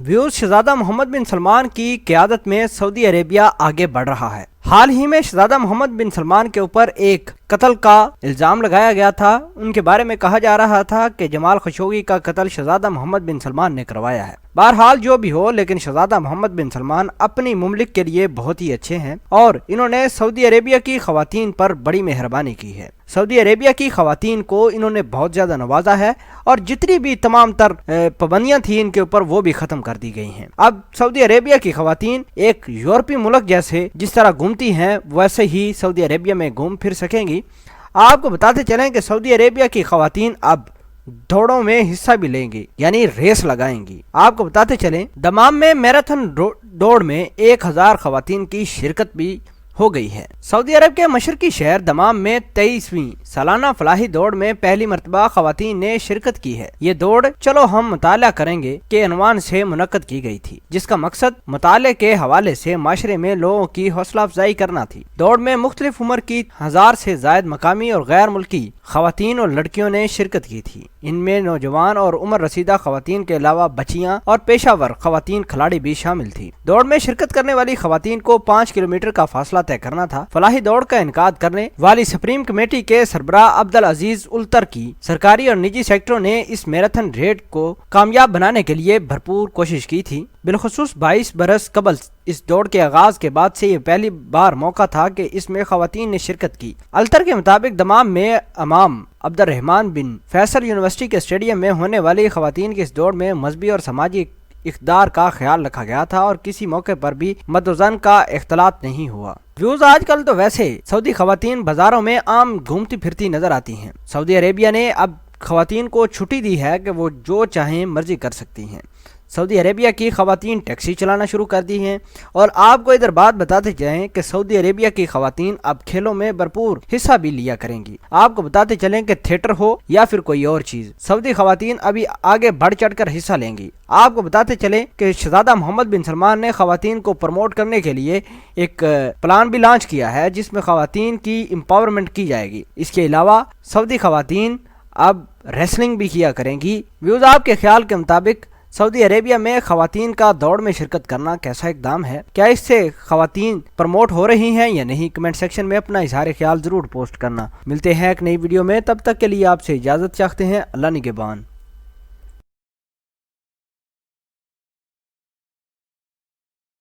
Views शहजादा मोहम्मद बिन सलमान की क़यादत में Saudi Arabia आगे बढ़ रहा है। हाल ही में शहजादा मोहम्मद बिन सलमान के ऊपर एक कत्ल का इल्जाम लगाया गया था। उनके बारे में कहा जा रहा था कि जमाल खशोगी का कत्ल शहजादा मोहम्मद बिन सलमान ने करवाया है। बहरहाल जो भी हो, लेकिन शहजादा मोहम्मद बिन सलमान अपनी मुमलिक के लिए बहुत ही अच्छे हैं और इन्होंने सऊदी अरेबिया की खवातीन पर बड़ी मेहरबानी की है। सऊदी अरेबिया की खवातीन को इन्होंने बहुत ज्यादा नवाजा है और जितनी भी तमाम तर पाबंदियां थी इनके ऊपर वो भी खत्म कर दी गई हैं। अब सऊदी अरेबिया की खवातीन एक यूरोपीय मुल्क जैसे जिस तरह घूमती हैं वैसे ही सऊदी अरेबिया में घूम फिर सकेंगी। आपको बताते चलें कि सऊदी अरेबिया की खवातीन अब दौड़ों में हिस्सा भी लेंगी, यानी रेस लगाएंगी। आपको बताते चलें दमाम में मैराथन दौड़ में 1000 खवातीन की शिरकत भी हो गई है। सऊदी अरब के मशरकी शहर दमाम में 23वीं सालाना फलाही दौड़ में पहली मरतबा खवातीन ने शिरकत की है। ये दौड़ चलो हम मुताला करेंगे के अनवान से मुनक्कद की गई थी, जिसका मकसद मुताले के हवाले से माशरे में लोगों की हौसला अफजाई करना थी। दौड़ में मुख्तलिफ उम्र की 1000 से जायद मकामी और गैर मुल्की खवातीन और लड़कियों ने शिरकत की थी। इनमें नौजवान और उम्र रसीदा खवातीन के अलावा बच्चियां और पेशावर खवातीन खिलाड़ी भी शामिल थी। दौड़ में शिरकत करने वाली खवातीन को 5 किलोमीटर का फासला तय करना था। फलाही दौड़ का इनकाद करने वाली सुप्रीम कमेटी के सरबराह अब्दुल अजीज उल्तर की सरकारी और निजी सेक्टरों ने इस मैराथन रेड को कामयाब बनाने के लिए भरपूर कोशिश की थी। बिलखुसूस 22 बरस कबल इस दौड़ के आगाज के बाद से ये पहली बार मौका था कि इसमें खवातीन ने शिरकत की। अल्तर के मुताबिक दमाम में इमाम अब्दुर्रहमान बिन फैसल यूनिवर्सिटी के स्टेडियम में होने वाली खवातीन की इस दौड़ में मजहबी और समाजी इक़्तिदार का ख्याल रखा गया था और किसी मौके पर भी मदोजन का इख्तलात नहीं हुआ। व्यूज आजकल तो वैसे सऊदी खवातीन बाजारों में आम घूमती फिरती नजर आती हैं। सऊदी अरेबिया ने अब खवातीन को छुट्टी दी है कि वो जो चाहें मर्जी कर सकती हैं। सऊदी अरेबिया की खवातीन टैक्सी चलाना शुरू कर दी हैं और आपको इधर बात बताते जाएं कि सऊदी अरेबिया की खवातीन अब खेलों में भरपूर हिस्सा भी लिया करेंगी। आपको बताते चलें कि थिएटर हो या फिर कोई और चीज, सऊदी खवातीन अभी आगे बढ़ चढ़कर हिस्सा लेंगी। आपको बताते चलें कि शहजादा मोहम्मद बिन सलमान ने खवातीन को प्रमोट करने के लिए एक प्लान भी लॉन्च किया है जिसमें खवातीन की एम्पावरमेंट की जाएगी। इसके अलावा सऊदी खवातीन अब रेसलिंग भी किया करेंगी। व्यूज आपके ख्याल के मुताबिक सऊदी अरेबिया में खवातीन का दौड़ में शिरकत करना कैसा इकदाम है? क्या इससे खवातीन प्रमोट हो रही हैं या नहीं? कमेंट सेक्शन में अपना इजहार ख्याल जरूर पोस्ट करना। मिलते हैं एक नई वीडियो में, तब तक के लिए आपसे इजाजत चाहते हैं। अल्लाह निगहबान।